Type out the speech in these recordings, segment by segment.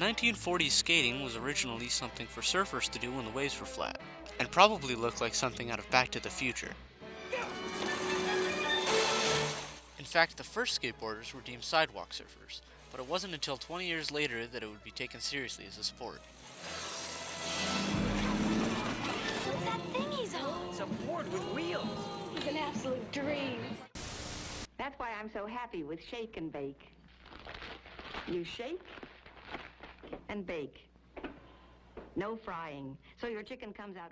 1940s skating was originally something for surfers to do when the waves were flat, and probably looked like something out of Back to the Future. In fact, the first skateboarders were deemed sidewalk surfers, but it wasn't until 20 years later that it would be taken seriously as a sport. What's that thing he's on? It's a board with wheels. It's an absolute dream. That's why I'm so happy with shake and bake. You shake and bake. No frying, so your chicken comes out.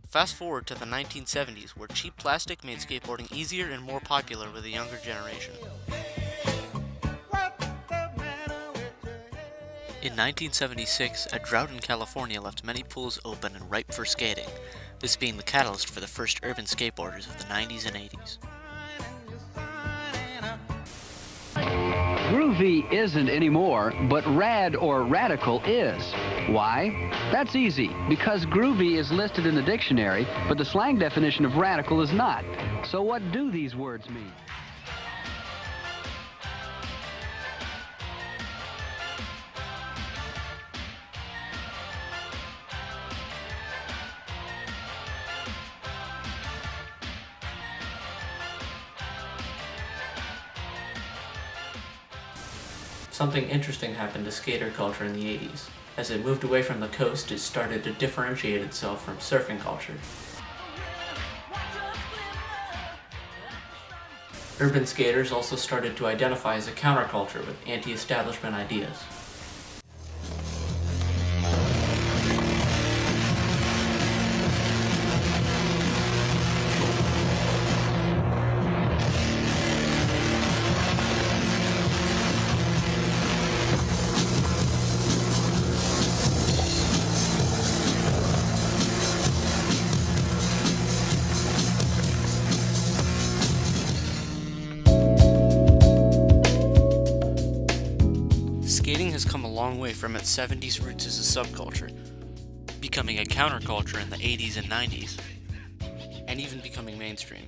Fast forward to the 1970s, where cheap plastic made skateboarding easier and more popular with the younger generation. In 1976, a drought in California left many pools open and ripe for skating, this being the catalyst for the first urban skateboarders of the 90s and 80s. Groovy isn't anymore, but rad or radical is. Why? That's easy, because groovy is listed in the dictionary, but the slang definition of radical is not. So what do these words mean? Something interesting happened to skater culture in the 80s. As it moved away from the coast, it started to differentiate itself from surfing culture. Urban skaters also started to identify as a counterculture with anti-establishment ideas. Skating has come a long way from its 70s roots as a subculture, becoming a counterculture in the 80s and 90s, and even becoming mainstream.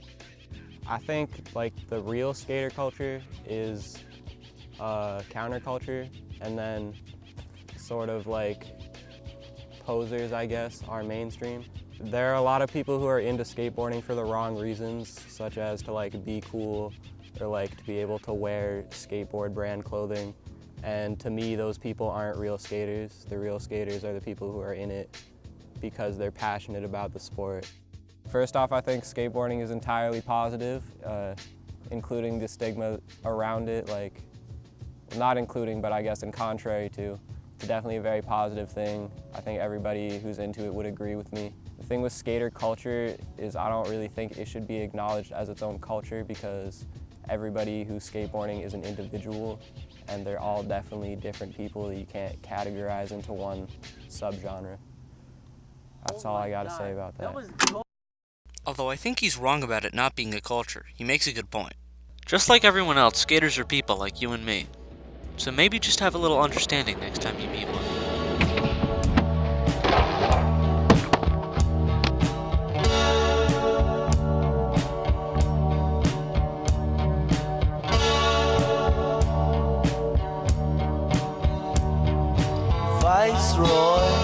I think like the real skater culture is counterculture, and then sort of like posers, I guess, are mainstream. There are a lot of people who are into skateboarding for the wrong reasons, such as to like be cool or like to be able to wear skateboard brand clothing. And to me, those people aren't real skaters. The real skaters are the people who are in it because they're passionate about the sport. First off, I think skateboarding is entirely positive, including the stigma around it, like, not including, but I guess in contrary to. It's definitely a very positive thing. I think everybody who's into it would agree with me. The thing with skater culture is I don't really think it should be acknowledged as its own culture because everybody who's skateboarding is an individual, and they're all definitely different people that you can't categorize into one subgenre. That's all I gotta say about that. Although I think he's wrong about it not being a culture, he makes a good point. Just like everyone else, skaters are people like you and me. So maybe just have a little understanding next time you meet one. Viceroy.